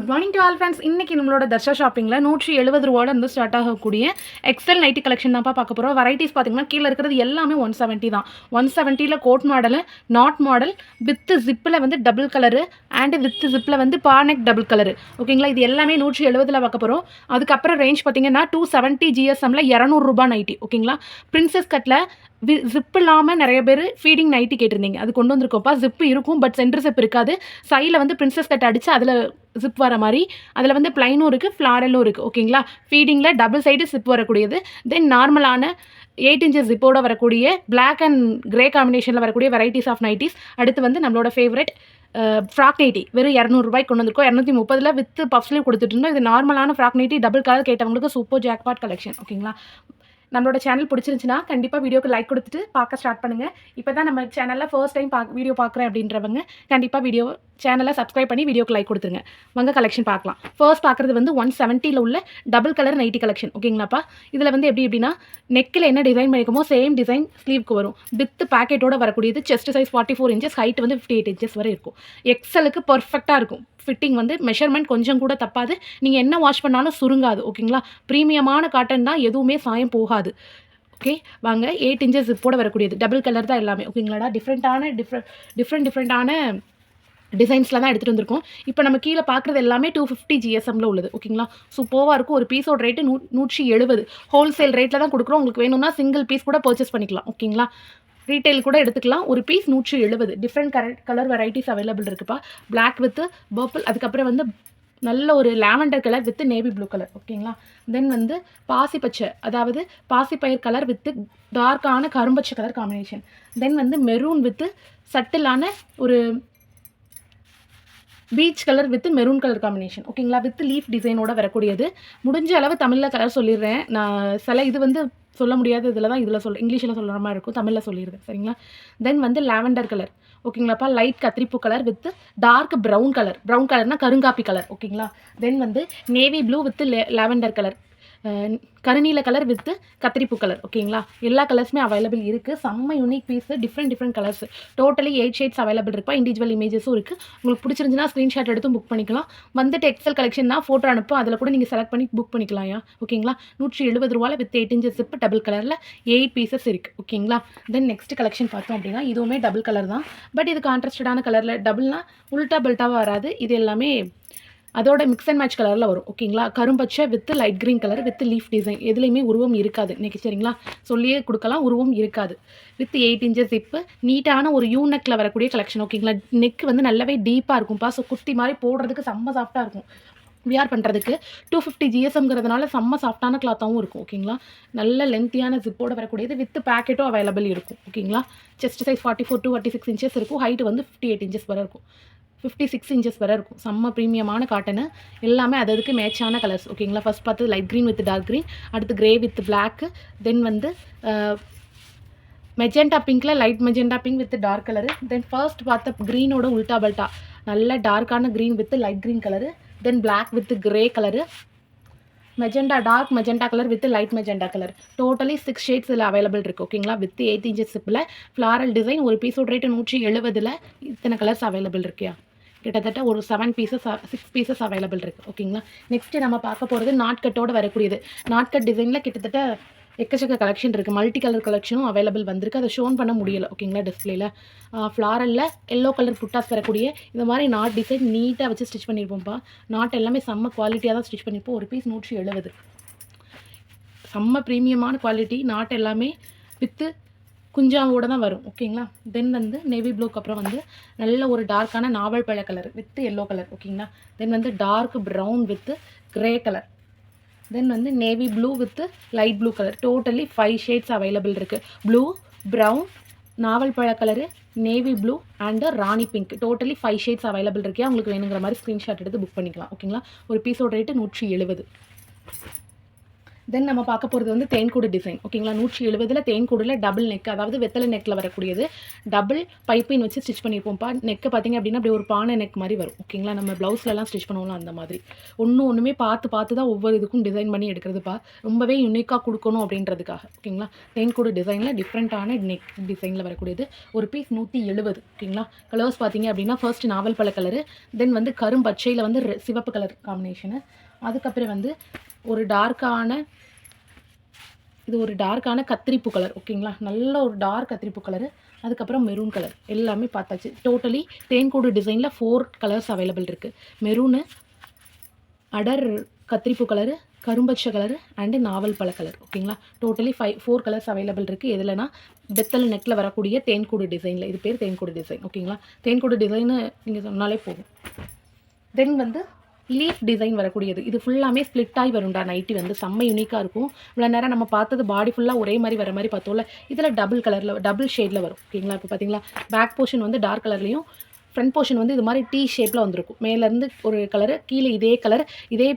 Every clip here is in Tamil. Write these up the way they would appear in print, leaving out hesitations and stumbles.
Good morning to all friends. இன்றைக்கி நம்மளோட தர்ஷா ஷாப்பிங்கில் 170 ரூபாவில் இருந்து ஸ்டார்ட் ஆகக்கூடிய எக்ஸல் நைட்டி கலெக்ஷன் தான்ப்பா பார்க்க போகிறோம். வெரைட்டிஸ் பார்த்தீங்கன்னா கீழே இருக்கிறது எல்லாமே 170 தான். 170ல் coat model, not model, with ஜிப்பில் வந்து டபுள் கலரு அண்டு வித் ஜிப்பில் வந்து பானெக் டபுள் கலரு. ஓகேங்களா, இது எல்லாமே 170 பார்க்க போகிறோம். அதுக்கப்புறம் ரேஞ்ச் பார்த்தீங்கன்னா 270 GSMல 200 ரூபா நைட்டி. ஓகேங்களா, பிரின்சஸ் கட்டில் ஜிப் இல்லாமல் நிறைய பேர் ஃபீடிங் நைட்டி கேட்டிருந்தீங்க, அது கொண்டு வந்திருக்கோம்ப்பா. ஜிப்பு இருக்கும், பட் சென்டர் ஜிப் இருக்காது. சைடில் வந்து பிரின்சஸ் கட் அடித்து அதில் ஜிப் வர மாதிரி, அதில் வந்து ப்ளைனும் இருக்குது, ஃப்ளாரலும் இருக்குது. ஓகேங்களா, ஃபீடிங்கில் டபுள் சைடு ஜிப் வரக்கூடியது. தென் நார்மலான 8 inches ஜிப்போட வரக்கூடிய பிளாக் அண்ட் கிரே காம்பினேஷனில் வரக்கூடிய வெரைட்டிஸ் ஆஃப் நைட்டிஸ். அடுத்து வந்து நம்மளோட ஃபேவரட் ஃப்ராக் நைட்டி வெறும் 200 ரூபாய்க்கு கொண்டு வந்திருக்கோம். 230 வித் பஃப் ஸ்லீவ் கொடுத்துட்டு இருந்தோம். இது நார்மலான ஃப்ராக் நைட்டி, டபுள் கலர் கேட்டவங்களுக்கு சூப்பர் ஜாக்பாட் கலெக்ஷன். ஓகேங்களா, நம்மளோட சேனல் பிடிச்சிருந்துச்சுன்னா கண்டிப்பாக வீடியோக்கு லைக் கொடுத்துட்டு பார்க்க ஸ்டார்ட் பண்ணுங்கள். இப்போ தான் நம்ம சேனலில் ஃபர்ஸ்ட் டைம் வீடியோ பார்க்குறேன் அப்படின்றவங்க கண்டிப்பாக சேனலை சப்ஸ்கிரைப் பண்ணி வீடியோக்கு லைக் கொடுத்துருங்க. வாங்க கலெக்ஷன் பார்க்கலாம். ஃபர்ஸ்ட் பார்க்குறது வந்து 170ல் உள்ள டபுள் கலர் நைட்டி கலெக்ஷன். ஓகேங்களாப்பா, இதில் வந்து எப்படின்னா நெக்கில் என்ன டிசைன் பண்ணிக்கமோ சேம் டிசைன் ஸ்லீவ்க்கு வரும். வித் பேக்கெட்டோட வரக்கூடியது. செஸ்ட் சைஸ் 44 inches, ஹைட் வந்து 58 inches வரை இருக்கும். எக்ஸலுக்கு பர்ஃபெக்டாக இருக்கும். ஃபிட்டிங் வந்து மெஷர்மெண்ட் கொஞ்சம் கூட தப்பாது. நீங்கள் என்ன வாஷ் பண்ணாலும் சுருங்காது. ஓகேங்களா, ப்ரீமியமான காட்டன் தான், எதுவுமே சாயம் போகாது. ஓகே, வாங்க 8 inches ஜிப்போட வரக்கூடியது. டபுள் கலர் தான் எல்லாமே. ஓகேங்களாடா, டிஃப்ரெண்ட்டான டிசைன்ஸில் தான் எடுத்துகிட்டு வந்திருக்கோம். இப்போ நம்ம கீழே பார்க்குறது எல்லாமே 250 GSMல உள்ளது. ஓகேங்களா, சூப்பராக இருக்கும். ஒரு பீஸோட ரேட்டு 170. ஹோல்சேல் ரேட்டில் தான் கொடுக்குறோம். உங்களுக்கு வேணும்னா சிங்கிள் பீஸ் கூட பர்ச்சேஸ் பண்ணிக்கலாம். ஓகேங்களா, ரீட்டைல் கூட எடுத்துக்கலாம். ஒரு piece 170. Different colour varieties available இருக்குப்பா. பிளாக் வித் பர்பிள், அதுக்கப்புறம் வந்து நல்ல ஒரு lavender colour with navy blue colour. ஓகேங்களா, தென் வந்து பாசி பச்சை, அதாவது பாசிப்பயிர் கலர் வித் டார்க்கான கரும்பச்சை கலர் காம்பினேஷன். தென் வந்து மெரூன் வித் சட்டிலான ஒரு peach colour with maroon colour combination. ஓகேங்களா, வித் லீஃப் டிசைனோட வரக்கூடியது. முடிஞ்ச அளவு தமிழில் கலர் சொல்லிடுறேன். நான் சில இது வந்து சொல்ல முடியாது, இதில் தான் இங்கிலீஷில் சொல்கிற மாதிரி இருக்கும், தமிழில் சொல்லிடுறேன். சரிங்களா, தென் வந்து லாவெண்டர் கலர். ஓகேங்களாப்பா, லைட் கத்திரிப்பூ கலர் வித் டார்க் ப்ரௌன் கலர்னா கருங்காப்பி கலர். ஓகேங்களா, தென் வந்து navy blue with lavender colour, கருநீல கலர் வித் கத்திரிப்பூ கலர். ஓகேங்களா, எல்லா கலர்ஸுமே அவைலபிள் இருக்குது. செம்ம unique piece, different colours. Totally 8 shades available இருப்பா. இண்டிவிஜுவல் இமேஜஸும் இருக்குது. உங்களுக்கு பிடிச்சிருந்துச்சுன்னா ஸ்க்ரீன்ஷாட் எடுத்து புக் பண்ணிக்கலாம். வந்துட்டு எக்ஸல் கலெக்ஷன் தான், ஃபோட்டோ அனுப்பும், அதில் கூட நீங்கள் செலக்ட் பண்ணி புக் பண்ணிக்கலாம்யா. ஓகேங்களா, 170 ரூபாயில் வித் 8 inches ஜிப் டபுள் கலரில் 8 பீசஸ் இருக்குது. ஓகேங்களா, தென் நெக்ஸ்ட் கலெக்ஷன் பார்த்தோம் அப்படின்னா இதுவுமே டபுள் கலர் தான். பட் இது கான்ட்ராஸ்டடான கலரில், டபுள்னா உல்ட்டா பெல்ட்டாக வராது. இது எல்லாமே அதோட மிக்ஸ் அண்ட் மேட்ச் கலரில் வரும். ஓகேங்களா, கரும்பச்சை with light green colour with leaf design. எதுலேயுமே உருவம் இருக்காது இன்றைக்கி. சரிங்களா, சொல்லியே கொடுக்கலாம், உருவம் இருக்காது. வித் 8 inches ஜிப்பு, நீட்டான ஒரு யூனெக்கில் வரக்கூடிய கலெக்ஷன். ஓகேங்களா, நெக் வந்து நல்லாவே டீப்பாக இருக்கும்ப்பா. ஸோ குர்த்தி மாதிரி போடுறதுக்கு செம்ம சாஃப்டாக இருக்கும். வியர் பண்ணுறதுக்கு 250 GSMங்கிறதுனால செம்ம சாஃப்டான கிளாத்தாகவும் இருக்கும். ஓகேங்களா, நல்ல லென்த்தியான ஜிப்போட வரக்கூடியது. வித் பேக்கெட்டும் அவைலபிள் இருக்கும். ஓகேங்களா, செஸ்ட் சைஸ் 44 to 46 inches இருக்கும். ஹைட் வந்து 58 inches வரை இருக்கும். 56 inches வரை இருக்கும். செம்ம ப்ரீமியமான காட்டனு. எல்லாமே அதுக்கு மேட்சான கலர்ஸ். ஓகேங்களா, ஃபஸ்ட் பார்த்து light green with dark green, அடுத்து கிரே வித் பிளாக்கு, தென் வந்து மெஜெண்டா பிங்க்கில் light magenta pink with dark colour. Then first பார்த்த க்ரீனோட உல்ட்டா பல்ட்டா நல்ல டார்க்கான green with light green colour, then black with grey colour, magenta dark magenta colour with light magenta colour. Totally 6 shades இதில் அவைலபிள் இருக்குது. ஓகேங்களா, வித் 8 inches ஜிப்பில் ஃப்ளாரல் டிசைன். ஒரு பீஸோட ரேட்டு 170. இத்தனை கலர்ஸ் அவைலபிள் இருக்கியா. கிட்டத்தட்ட ஒரு 6 பீசஸ் அவைலபிள் இருக்குது. ஓகேங்களா, நெக்ஸ்ட்டு நம்ம பார்க்க போகிறது நாட்கட்டோடு வரக்கூடியது. நாட்கட் டிசைனில் கிட்டத்தட்ட எக்கச்சக்க கலெக்ஷன் இருக்குது. மல்டி கலர் கலெக்ஷனும் அவைலபிள் வந்திருக்கு. அதை ஷோன் பண்ண முடியலை. ஓகேங்களா, டிஸ்பிளேல ஃப்ளாரலில் எல்லோ கலர் புட்டாஸ் வரக்கூடிய இந்த மாதிரி நாட் டிசைன் நீட்டாக வச்சு ஸ்டிச் பண்ணியிருப்போம்ப்பா. நாட் எல்லாமே செம்ம குவாலிட்டியாக தான் ஸ்டிச் பண்ணியிருப்போம். ஒரு பீஸ் 170. செம்ம ப்ரீமியமான குவாலிட்டி. நாட் எல்லாமே வித்து குஞ்சாவோடு தான் வரும். ஓகேங்களா, தென் வந்து நேவி ப்ளூக்கு அப்புறம் வந்து நல்ல ஒரு டார்க்கான நாவல் பழ கலர் வித் எல்லோ கலர். ஓகேங்களா, தென் வந்து dark brown with grey colour, then வந்து navy blue with light blue colour. Totally 5 shades available இருக்குது. ப்ளூ, ப்ரௌன், நாவல் பழ கலரு, நேவி ப்ளூ அண்டு ராணி பிங்க். டோட்டலி 5 ஷேட்ஸ் அவைலபிள் இருக்கே. உங்களுக்கு வேணுங்கிற மாதிரி ஸ்க்ரீன்ஷாட் எடுத்து புக் பண்ணிக்கலாம். ஓகேங்களா, ஒரு பீஸோட ரேட்டு 170. தென் நம்ம பார்க்க போகிறது வந்து தேன்கூடு டிசைன் ஓகேங்களா. 170 தேன்கூடில் டபுள் நெக், அதாவது வெத்தலை நெக்கில் வரக்கூடியது. டபுள் பைப்பின் வச்சு ஸ்டிச் பண்ணியிருப்போம்ப்பா. நெக்கை பார்த்தீங்க அப்படின்னா அப்படி ஒரு பானை நெக் மாதிரி வரும் ஓகேங்களா. நம்ம ப்ளவுஸ்லலாம் ஸ்டிச் பண்ணுவோம்ல அந்த மாதிரி. ஒன்றுமே பார்த்து தான் ஒவ்வொரு இதுக்கும் டிசைன் பண்ணி எடுக்கிறதுப்பா. ரொம்பவே யூனிக்காக கொடுக்கணும் அப்படின்றதுக்காக ஓகேங்களா. தேன்கூடு டிசைனில் டிஃப்ரெண்ட்டான நெக் டிசைனில் வரக்கூடியது. ஒரு பீஸ் 170 ஓகேங்களா. கலர்ஸ் பார்த்தீங்க அப்படின்னா ஃபர்ஸ்ட் நாவல் பழ கலரு, தென் வந்து கரும்பச்சையில் வந்து சிவப்பு கலர் காம்பினேஷனு, அதுக்கப்புறம் வந்து ஒரு டார்க்கான கத்திரிப்பூ கலர் ஓகேங்களா. நல்ல ஒரு டார்க் கத்திரிப்பூ கலரு, அதுக்கப்புறம் மெரூன் கலர் எல்லாமே பார்த்தாச்சு. டோட்டலி தேன்கூடு டிசைனில் 4 கலர்ஸ் அவைலபிள் இருக்குது. மெரூனு, அடர் கத்திரிப்பூ கலரு, கரும்பச்சை கலரு அண்டு நாவல் பழ கலர் ஓகேங்களா. டோட்டலி 4 கலர்ஸ் அவைலபிள் இருக்குது. எதுலனா பெத்தல் நெக்கில் வரக்கூடிய தேன்கூடு டிசைனில். இது பேர் தேன்கூடு டிசைன் ஓகேங்களா. தேன்கூடு டிசைனு நீங்கள் சொன்னாலே போதும். தென் வந்து லீஃப் டிசைன் வரக்கூடியது. இது ஃபுல்லாமே ஸ்ப்ளிட் ஆகி வரும்டா. நைட்டி வந்து செம்ம யூனிக்காக இருக்கும். இவ்வளோ நேரம் நம்ம பார்த்தது பாடி ஃபுல்லாக ஒரே மாதிரி வர மாதிரி பார்த்தோம்ல, இதில் டபுள் ஷேடில் வரும் ஓகேங்களா. இப்போ பார்த்தீங்களா பேக் போர்ஷன் வந்து டார்க் கலர்லையும், ஃப்ரண்ட் போர்ஷன் வந்து இது மாதிரி டீ ஷேப்பில் வந்திருக்கும். மேலேருந்து ஒரு கலரு, கீழே இதே கலர், இதே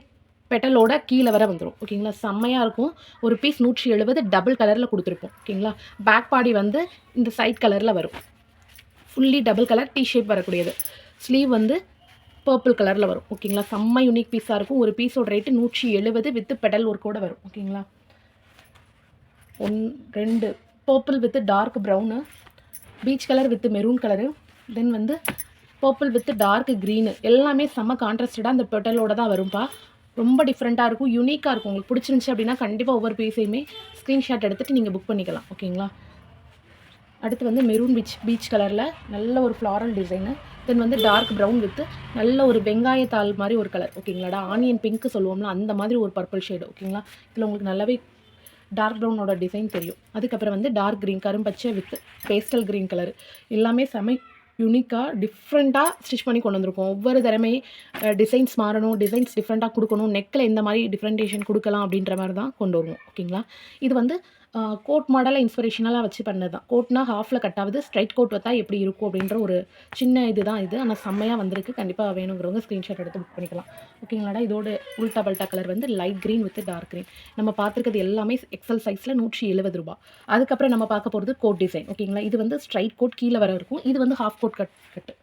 பெட்டலோட கீழே வர வந்துடும் ஓகேங்களா. செம்மையாக இருக்கும். ஒரு பீஸ் 170 டபுள் கலரில் கொடுத்துருப்போம் ஓகேங்களா. பேக் பாடி வந்து இந்த சைட் கலரில் வரும். Fully double colour tea shape வரக்கூடியது. ஸ்லீவ் வந்து பர்பிள் கலரில் வரும் ஓகேங்களா. செம்ம யூனிக் பீஸாக இருக்கும். ஒரு பீஸோட ரேட்டு 170 வித் பெடல் ஒர்க்கோட வரும் ஓகேங்களா. 2 purple with dark brown, peach colour with maroon colour, then வந்து பர்பிள் வித் டார்க் க்ரீனு, எல்லாமே செம்ம கான்ட்ராஸ்டடாக அந்த பெட்டலோட தான் வரும்ப்பா. ரொம்ப டிஃப்ரெண்ட்டாக இருக்கும், யூனிக்காக இருக்கும். உங்களுக்கு பிடிச்சிருந்துச்சி அப்படின்னா கண்டிப்பாக ஒவ்வொரு பீஸையுமே ஸ்க்ரீன்ஷாட் எடுத்துகிட்டு நீங்கள் புக் பண்ணிக்கலாம் ஓகேங்களா. அடுத்து வந்து மெரூன் பீச் கலரில் நல்ல ஒரு ஃப்ளாரல் டிசைனு, தென் வந்து டார்க் ப்ரௌன் வித் நல்ல ஒரு வெங்காயத்தாள் மாதிரி ஒரு கலர் ஓகேங்களாடா. ஆனியன் பிங்க்கு சொல்லுவோம்ல அந்த மாதிரி ஒரு பர்பிள் ஷேடு ஓகேங்களா. இதில் உங்களுக்கு நல்லாவே டார்க் ப்ரௌனோட டிசைன் தெரியும். அதுக்கப்புறம் வந்து டார்க் க்ரீன் கரும்பச்சை வித் பேஸ்டல் க்ரீன் கலர், எல்லாமே செம யூனிக்காக டிஃப்ரெண்ட்டாக ஸ்டிச் பண்ணி கொண்டு வந்திருக்கோம். ஒவ்வொரு தடவை டிசைன்ஸ் மாறணும், டிசைன்ஸ் டிஃப்ரெண்ட்டாக கொடுக்கணும், நெக்கில் எந்த மாதிரி டிஃப்ரெண்டேஷன் கொடுக்கலாம் அப்படின்ற மாதிரி தான் கொண்டு வருவோம் ஓகேங்களா. இது வந்து கோட் மாடலை இன்ஸ்பிரேஷனலாக வச்சு பண்ணது தான். கோட்னா ஹாஃபில் கட் ஆகுது, ஸ்ட்ரைட் கோட் வந்தா எப்படி இருக்கும் அப்படின்ற ஒரு சின்ன இது தான் இது. ஆனால் செம்மையாக வந்திருக்கு. கண்டிப்பாக வேணுங்கிறவங்க ஸ்க்ரீன்ஷாட் எடுத்து புக் பண்ணிக்கலாம் ஓகேங்களாடா. இதோட உல்டா பல்ட்டா கலர் வந்து light green with dark green. நம்ம பார்த்துருக்கிறது எல்லாமே எக்ஸல் சைஸில் 170 ரூபா. அதுக்கப்புறம் நம்ம பார்க்க போகிறது கோட் டிசைன் ஓகேங்களா. இது வந்து ஸ்ட்ரைட் கோட் கீழே வர இருக்கும். இது வந்து ஹாஃப் கோட் கட்டு.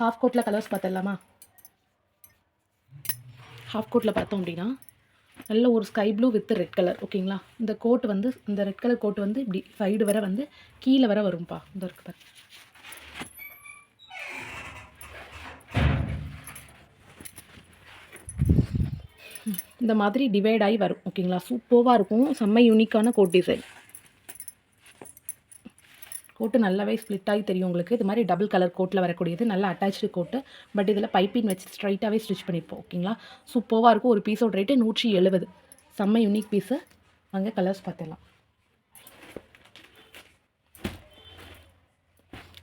ஹாஃப் கோட்டில் கலர்ஸ் பார்த்துடலாமா. ஹாஃப் கோட்டில் பார்த்தோம் அப்படின்னா நல்ல ஒரு sky blue with red colour ஓகேங்களா. இந்த கோட் வந்து இந்த ரெட் கலர் கோட் வந்து இப்படி சைடு வர வந்து கீழே வர வரும்பா. இந்த இருக்கு பாரு. இந்த மாதிரி டிவைட் ஆகி வரும் ஓகேங்களா. சூப்பராக இருக்கும். செம்ம யூனிக்கான கோட் டிசைன். கோட்டு நல்லாவே ஸ்ப்ளிட் ஆகி தெரியும் உங்களுக்கு. இது மாதிரி டபுள் கலர் கோட்டில் வரக்கூடியது. நல்லா அட்டாச்சு கோட்டு. பட் இதில் பைப்பின் வச்சு ஸ்ட்ரைட்டாகவே ஸ்டிச் பண்ணியிருப்போம் ஓகேங்களா. சூப்பராக இருக்கும். ஒரு பீஸோட ரேட்டு 170. செம்ம யூனிக் பீஸு. அங்கே கலர்ஸ் பார்த்துடலாம்.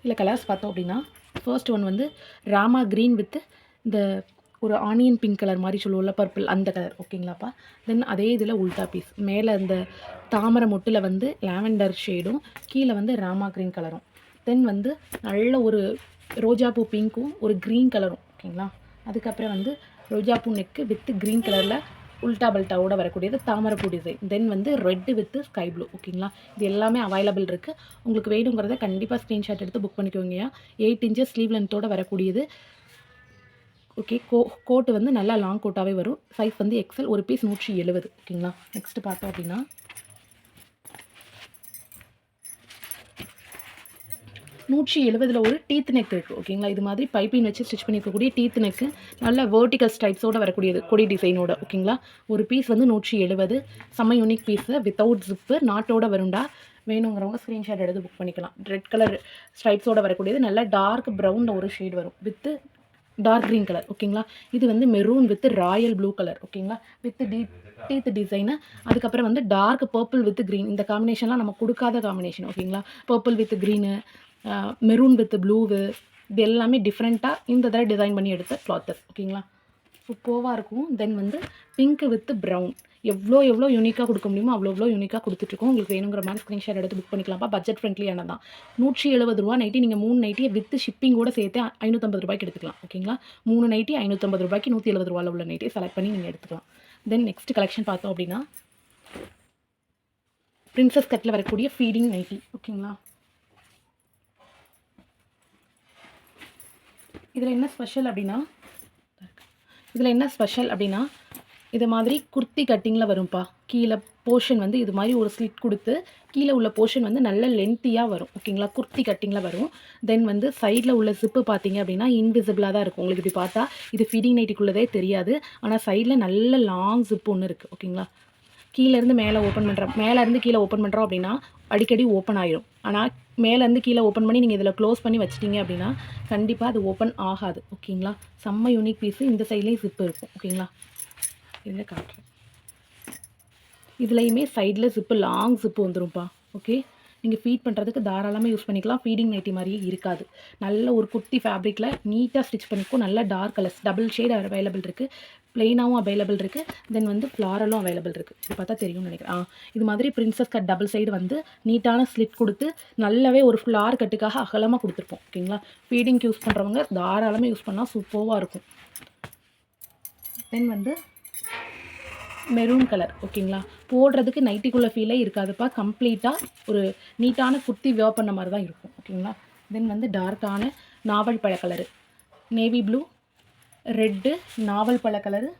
இல்லை கலர்ஸ் பார்த்தோம் அப்படின்னா ஃபர்ஸ்ட் ஒன் வந்து ராமா க்ரீன் வித் இந்த ஒரு ஆனியன் பிங்க் கலர் மாதிரி சொல்லுவோம்ல, பர்பிள் அந்த கலர் ஓகேங்களாப்பா. தென் அதே இதில் உல்டா பீஸ். மேலே இந்த தாமரை மொட்டில் வந்து லாவெண்டர் ஷேடும், கீழே வந்து ராமா க்ரீன் கலரும், தென் வந்து நல்ல ஒரு ரோஜாப்பூ பிங்க்கும் ஒரு க்ரீன் கலரும் ஓகேங்களா. அதுக்கப்புறம் வந்து ரோஜாப்பூ நெக்கு வித் க்ரீன் கலரில் உல்டா பல்ட்டாவோட வரக்கூடியது தாமரைப்பூ டிசைன். தென் வந்து ரெட்டு வித் ஸ்கை ப்ளூ ஓகேங்களா. இது எல்லாமே அவைலபிள் இருக்குது. உங்களுக்கு வேணுங்கிறத கண்டிப்பாக ஸ்க்ரீன்ஷாட் எடுத்து புக் பண்ணிக்கோங்கயா. 8 இன்ச்சஸ் ஸ்லீவ் லென்த்தோடு வரக்கூடியது ஓகே. கோட்டு வந்து நல்லா லாங் கோட்டாகவே வரும். சைஸ் வந்து எக்ஸல். ஒரு பீஸ் 170 ஓகேங்களா. நெக்ஸ்ட் பார்த்தோம் அப்படின்னா 170 ஒரு டீத் நெக் இருக்குது ஓகேங்களா. இது மாதிரி பைப்பிங் வச்சு ஸ்டிச் பண்ணியிருக்கக்கூடிய டீத் நெக்கு, நல்ல வேர்ட்டிக்கல் ஸ்ட்ரைப்ஸோடு வரக்கூடியது கொடி டிசைனோட ஓகேங்களா. ஒரு பீஸ் வந்து 170. செம்ம யூனிக் பீஸு. வித்தவுட் ஜிப்பு நாட்டோட வரும்டா. வேணுங்கிறவங்க ஸ்க்ரீன்ஷாட் எடுத்து புக் பண்ணிக்கலாம். ரெட் கலர் ஸ்ட்ரைப்ஸோடு வரக்கூடியது. நல்லா டார்க் ப்ரௌனில் ஒரு ஷேட் வரும் வித்து டார்க் க்ரீன் கலர் ஓகேங்களா. இது வந்து maroon with royal blue colour ஓகேங்களா. With teeth design. அதுக்கப்புறம் வந்து டார்க் பர்பிள் வித் க்ரீன். இந்த காம்பினேஷன்லாம் நம்ம கொடுக்காத காம்பினேஷன் ஓகேங்களா. Purple with green, maroon with blue, இது எல்லாமே டிஃப்ரெண்ட்டாக இந்த தடவை டிசைன் பண்ணி எடுத்த கிளாத்தஸ் ஓகேங்களா. சூப்பராக இருக்கும். தென் வந்து பிங்க் வித் ப்ரௌன். எவ்வளோ யூனிக்காக கொடுக்க முடியுமோ அவ்வளோ யூனிக்காக கொடுத்துட்ருக்கோம். உங்களுக்கு வேணுங்கிற மாதிரி ஸ்க்ரீன்ஷாட் எடுத்து புக் பண்ணிக்கலாம்ப்பா. பட்ஜெட் ஃப்ரெண்ட்லியான தான். 170 ரூபா நைட்டி. நீங்கள் 3 நைட்டியை வித் ஷிப்பிங்கோட சேர்த்து 550 ரூபாய்க்கு எடுத்துக்கலாம் ஓகேங்களா. 3 நைட்டி 550 ரூபாய்க்கு 170 ரூபாயில் உள்ள நைட்டியை செலக்ட் பண்ணி நீங்கள் எடுத்துக்கலாம். தென் நெக்ஸ்ட் கலெக்ஷன் பார்த்தோம் அப்படின்னா பிரின்சஸ் கட்டில் வரக்கூடிய ஃபீடிங் நைட்டி. ஓகேங்களா, இதில் என்ன ஸ்பெஷல் அப்படின்னா இது மாதிரி குர்த்தி கட்டிங்கில் வரும்ப்பா. கீழே போர்ஷன் வந்து இது மாதிரி ஒரு ஸ்லிட் கொடுத்து கீழே உள்ள போர்ஷன் வந்து நல்ல லென்த்தியாக வரும். ஓகேங்களா, குர்த்தி கட்டிங்கில் வரும். தென் வந்து சைடில் உள்ள ஜிப்பு பார்த்தீங்க அப்படின்னா இன்விசிபிளாக தான் இருக்கும். உங்களுக்கு இப்படி பார்த்தா இது ஃபீடிங் நைட்டிக்குள்ளதே தெரியாது. ஆனால் சைடில் நல்ல லாங் ஜிப்பு ஒன்று இருக்குது. ஓகேங்களா, கீழேருந்து கீழே ஓப்பன் பண்ணுறோம் அப்படின்னா அடிக்கடி ஓப்பன் ஆயிரும். ஆனால் மேலேருந்து கீழே ஓப்பன் பண்ணி நீங்கள் இதில் க்ளோஸ் பண்ணி வச்சிட்டிங்க அப்படின்னா கண்டிப்பாக அது ஓப்பன் ஆகாது. ஓகேங்களா, செம்ம யூனிக் பீஸு. இந்த சைட்லேயும் ஜிப்பு இருக்கும். ஓகேங்களா, இதில் காட்டுறேன். இதுலையுமே சைடில் ஜிப்பு லாங் ஜிப்பு வந்துடும்ப்பா. ஓகே, நீங்கள் ஃபீட் பண்ணுறதுக்கு தாராளமாக யூஸ் பண்ணிக்கலாம். ஃபீடிங் நைட்டி மாதிரியே இருக்காது. நல்ல ஒரு குர்த்தி ஃபேப்ரிக்கில் நீட்டாக ஸ்டிச் பண்ணிக்கும். நல்ல dark colours, double shade available இருக்குது, ப்ளெயினாகவும் அவைலபிள் இருக்குது, தென் வந்து ஃப்ளாரலும் அவைலபிள் இருக்குது. இது பார்த்தா தெரியும்னு நினைக்கிறேன். இது மாதிரி பிரின்சஸ் கட் டபுள் சைடு வந்து நீட்டான ஸ்லிட் கொடுத்து நல்லாவே ஒரு ஃப்ளார் கட்டுக்காக அகலமாக கொடுத்துருப்போம். ஓகேங்களா, ஃபீடிங்க்கு யூஸ் பண்ணுறவங்க தாராளமாக யூஸ் பண்ணால் சூப்பராக இருக்கும். தென் வந்து மெரூன் கலர். ஓகேங்களா, போடுறதுக்கு நைட்டிக்குள்ளே ஃபீலே இருக்காதுப்பா. கம்ப்ளீட்டாக ஒரு நீட்டான குர்த்தி வேர் பண்ண மாதிரி தான் இருக்கும். ஓகேங்களா, தென் வந்து டார்க்கான நாவல் பழ கலரு, நேவி ப்ளூ, ரெட்டு, நாவல் பழ கலரு,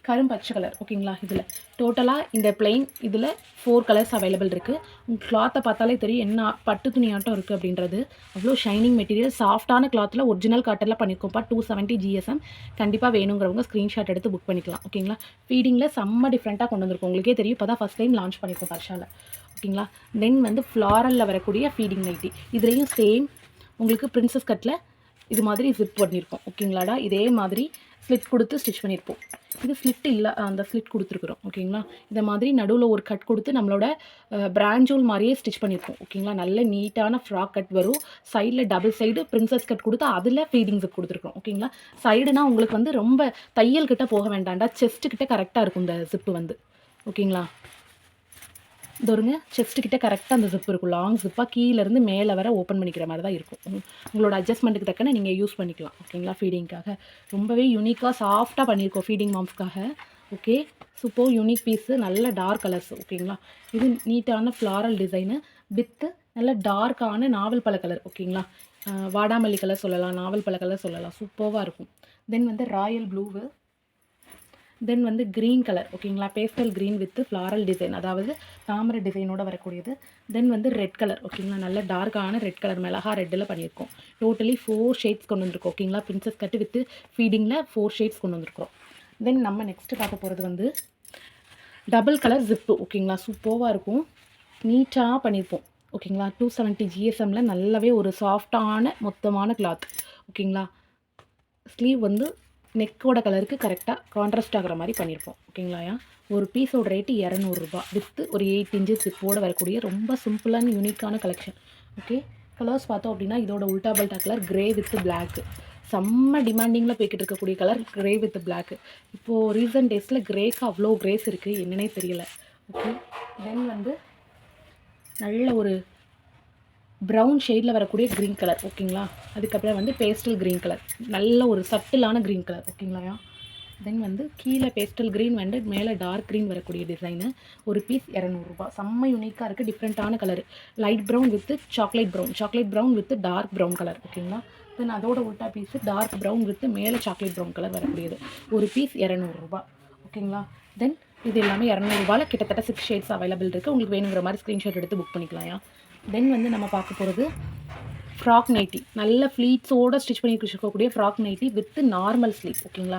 கரும்பச்சை கலர். ஓகேங்களா, இதில் டோட்டலாக இந்த பிளெயின் இதில் 4 கலர்ஸ் அவைலபிள் இருக்குது. உங்கள் கிளாத்தை பார்த்தாலே தெரியும் என்ன பட்டு துணியாட்டம் இருக்குது அப்படின்றது. அவ்வளோ ஷைனிங் மெட்டீரியல், சாஃப்டான கிளாத்தில் ஒரிஜினல் காட்டனில் பண்ணியிருக்கோம்ப்பா. 270 GSM. கண்டிப்பாக வேணுங்கிறவங்க ஸ்க்ரீன்ஷாட் எடுத்து புக் பண்ணிக்கலாம். ஓகேங்களா, ஃபீடிங்கில் செம்ம டிஃப்ரெண்ட்டாக கொண்டு வந்திருக்கும். உங்களுக்கே தெரியும், இப்போ தான் ஃபஸ்ட் டைம் லான்ச் பண்ணியிருக்கோம் பர்ஷாவில். ஓகேங்களா, தென் வந்து ஃப்ளாரலில் வரக்கூடிய ஃபீடிங் நைட்டி. இதுலேயும் சேம் உங்களுக்கு பிரின்சஸ் கட்டில் இது மாதிரி ஜிப் பண்ணியிருக்கோம். ஓகேங்களாடா, இதே மாதிரி ஸ்லிட் கொடுத்து ஸ்டிச் பண்ணியிருப்போம். இது ஸ்லிட் இல்லை, அந்த ஸ்லிட் கொடுத்துருக்குறோம். ஓகேங்களா, இதை மாதிரி நடுவில் ஒரு கட் கொடுத்து நம்மளோட பிராஞ்சோல் மாதிரியே ஸ்டிச் பண்ணியிருப்போம். ஓகேங்களா, நல்ல நீட்டான ஃப்ராக் கட் வரும். சைடில் டபுள் சைடு பிரின்சஸ் கட் கொடுத்து அதில் ஃபீடிங் ஜிப் கொடுத்துருக்கோம். ஓகேங்களா, சைடுனா உங்களுக்கு வந்து ரொம்ப தையல் கிட்ட போக வேண்டாம்டா, செஸ்ட்டு கிட்ட கரெக்டாக இருக்கும் இந்த ஜிப்பு வந்து. ஓகேங்களா, இதொருங்க செஸ்ட்டுக்கிட்ட கரெக்டாக அந்த ஜிப் இருக்கும். லாங் ஜிப்பாக கீழேருந்து மேலே வர ஓப்பன் பண்ணிக்கிற மாதிரி தான் இருக்கும். உங்களோட அட்ஜஸ்ட்மெண்ட்டுக்கு தக்கன நீங்கள் யூஸ் பண்ணிக்கலாம். ஓகேங்களா, ஃபீடிங்காக ரொம்பவே யூனிக்காக சாஃப்டாக பண்ணியிருக்கோம் ஃபீடிங் மாம்ஸ்க்காக. ஓகே, சூப்பர் யூனிக் பீஸு, நல்ல டார்க் கலர்ஸ். ஓகேங்களா, இது நீட்டான ஃப்ளாரல் டிசைனு வித்து நல்ல டார்க்கான நாவல் பழ கலர். ஓகேங்களா, வாடாமல்லி கலர் சொல்லலாம், நாவல் பழ கலர் சொல்லலாம். சூப்பராக இருக்கும். தென் வந்து ராயல் ப்ளூவு, தென் வந்து க்ரீன் கலர். ஓகேங்களா, pastel green with floral design, அதாவது தாமரை டிசைனோட வரக்கூடியது. தென் வந்து ரெட் கலர். ஓகேங்களா, நல்ல டார்க்கான ரெட் கலர், மிளகா ரெட்டில் பண்ணியிருக்கோம். டோட்டலி 4 ஷேட்ஸ் கொண்டு வந்திருக்கோம். ஓகேங்களா, பிரின்சஸ் கட்டு வித் ஃபீடிங்கில் 4 ஷேட்ஸ் கொண்டு வந்திருக்கிறோம். தென் நம்ம நெக்ஸ்ட்டு பார்க்க போகிறது வந்து டபுள் கலர் ஜிப்பு. ஓகேங்களா, சூப்பராக இருக்கும், நீட்டாக பண்ணியிருப்போம். ஓகேங்களா, 270 GSMல நல்லாவே ஒரு சாஃப்டான மொத்தமான கிளாத். ஓகேங்களா, ஸ்லீவ் வந்து நெக்கோட கலருக்கு கரெக்டாக கான்ட்ராஸ்ட் ஆகிற மாதிரி பண்ணியிருப்போம். ஓகேங்களாயா, ஒரு பீஸோட ரேட்டு 200 ரூபா வித்து ஒரு 8 இன்ச்சஸ் ஜிப்போடு வரக்கூடிய ரொம்ப சிம்பிளான யூனிக்கான கலெக்ஷன். ஓகே, கலர்ஸ் பார்த்தோம் அப்படின்னா இதோட உல்டா பல்டா கலர் கிரே வித் பிளாக்கு, செம்ம டிமாண்டிங்கில் போய்கிட்டு இருக்கக்கூடிய கலர் கிரே வித் பிளாக்கு. இப்போது ரீசன்ட் டேஸில் கிரேக்கு அவ்வளோ கிரேஸ் இருக்குது, என்னன்னே தெரியல. ஓகே, தென் வந்து நல்ல ஒரு ப்ரௌன் ஷேடில் வரக்கூடிய க்ரீன் கலர். ஓகேங்களா, அதுக்கப்புறம் வந்து பேஸ்டல் க்ரீன் கலர், நல்ல ஒரு சட்டிலான க்ரீன் கலர். ஓகேங்களா, தென் வந்து கீழே பேஸ்டல் க்ரீன் வந்து மேலே டார்க் க்ரீன் வரக்கூடிய டிசைனு. ஒரு பீஸ் 200 ரூபா. செம்ம யூனிக்காக இருக்குது, டிஃப்ரெண்ட்டான colour. Light brown with chocolate brown with dark brown colour. ஓகேங்களா, தென் அதோட உல்ட்டா பீஸு டார்க் ப்ரௌன் வித் மேலே சாக்லேட் ப்ரௌன் கலர் வரக்கூடியது. ஒரு பீஸ் 200 ரூபா. ஓகேங்களா, தென் இது எல்லாமே 200 ரூபாயில் கிட்டத்தட்ட 6 ஷேட்ஸ் அவைலபிள் இருக்குது. உங்களுக்கு வேணுங்கிற மாதிரி ஸ்க்ரீன்ஷாட் எடுத்து புக் பண்ணிக்கலாம். தென் வந்து நம்ம பார்க்க போகிறது ஃப்ராக் நைட்டி, நல்ல ஃப்ளீட்ஸோடு ஸ்டிச் பண்ணி இருக்கக்கூடிய frock nightie with normal sleeve. ஓகேங்களா,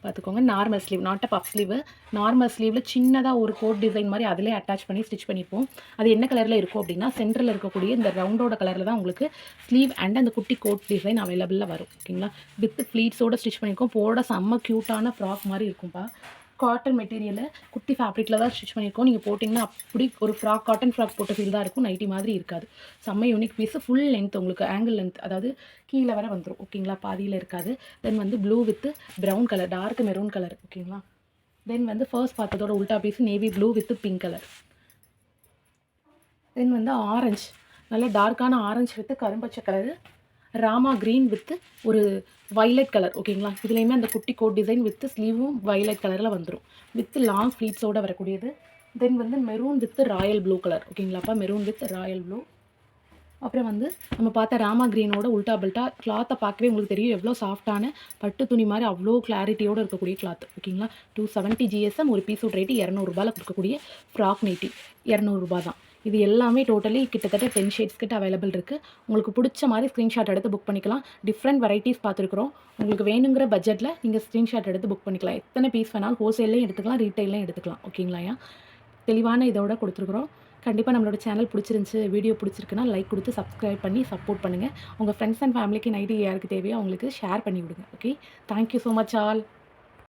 பார்த்துக்கோங்க, normal sleeve, not a puff sleeve. Normal ஸ்லீவில் சின்னதாக ஒரு கோட் டிசைன் மாதிரி அதிலே அட்டாச் பண்ணி ஸ்டிச் பண்ணியிருப்போம். அது என்ன கலரில் இருக்கும் அப்படின்னா சென்டரில் இருக்கக்கூடிய இந்த ரவுண்டோட கலரில் தான் உங்களுக்கு ஸ்லீவ் அண்ட் அந்த குட்டி கோட் டிசைன் அவைலபிளில் வரும். ஓகேங்களா, வித் ஃப்ளீட்ஸோடு ஸ்டிச் பண்ணியிருக்கோம். போட செம்ம க்யூட்டான ஃப்ராக் மாதிரி இருக்கும்ப்பா. காட்டன் மெட்டீரியலை குட்டி ஃபேப்ரிக்கில் தான் ஸ்டிச் பண்ணியிருக்கோம். நீங்கள் போட்டிங்கன்னா அப்படி ஒரு ஃப்ராக், காட்டன் ஃப்ராக் போட்ட ஃபீல் தான் இருக்கும், நைட்டி மாதிரி இருக்காது. செம்ம யூனிக் பீஸு, ஃபுல் லென்த், உங்களுக்கு ஆங்கிள் லென்த், அதாவது கீழே வர வந்துடும். ஓகேங்களா, பாதியில் இருக்காது. தென் வந்து blue with brown colour, dark maroon colour. ஓகேங்களா, தென் வந்து ஃபர்ஸ்ட் பார்த்ததோட உல்ட்டா piece navy blue with pink colour. Then வந்து ஆரஞ்சு, நல்ல டார்க்கான ஆரஞ்சு வித் கரும்பச்சை கலரு. ராமா கிரீன் வித் ஒரு வயலட் கலர் ஓகேங்களா. இதுலேயுமே அந்த குட்டி கோட் டிசைன் வித் ஸ்லீவும் வயலட் கலரில் வந்துடும். வித் லாங் ஃப்ளீட்ஸோடு வரக்கூடியது. தென் வந்து maroon with royal blue colour ஓகேங்களாப்பா. Maroon with royal blue. அப்புறம் வந்து நம்ம பார்த்த ராமா கிரீனோட உல்டா பல்ட்டா கிளாத்தை பார்க்கவே உங்களுக்கு தெரியும் எவ்வளோ சாஃப்டான பட்டு துணி மாதிரி அவ்வளோ கிளாரிட்டியோடு இருக்கக்கூடிய கிளாத் ஓகேங்களா. 270 GSM ஒரு பீஸோட ரேட்டு 200 கொடுக்கக்கூடிய ஃப்ராக் நைட்டி 200 தான். இது எல்லாமே டோட்டலி கிட்டத்தட்ட 10 ஷேட்ஸ் கிட்ட அவைலபிள் இருக்குது. உங்களுக்கு பிடிச்ச மாதிரி ஸ்க்ரீன்ஷாட் எடுத்து புக் பண்ணிக்கலாம். டிஃப்ரெண்ட் வெரைட்டிஸ் பார்த்துருக்குறோம். உங்களுக்கு வேணுங்கிற பட்ஜெட்டில் நீங்கள் ஸ்க்ரீன்ஷாட் எடுத்து புக் பண்ணிக்கலாம். எத்தனை பீஸ் வேணாலும் ஹோல்சேல்லையும் எடுத்துக்கலாம், ரீட்டைல்லையும் எடுத்துக்கலாம் ஓகேங்களாயா. தெளிவான இதோட கொடுத்துருக்குறோம். கண்டிப்பாக நம்மளோட சேனல் பிடிச்சிருந்துச்சி, வீடியோ பிடிச்சிருக்குன்னா லைக் கொடுத்து சப்ஸ்கிரைப் பண்ணி சப்போர்ட் பண்ணுங்கள். உங்கள் ஃப்ரெண்ட்ஸ் அண்ட் ஃபேமிலிக்கு நைட்டி யாருக்கு தேவையோ அவங்களுக்கு ஷேர் பண்ணி விடுங்க. Okay, thank you so much all.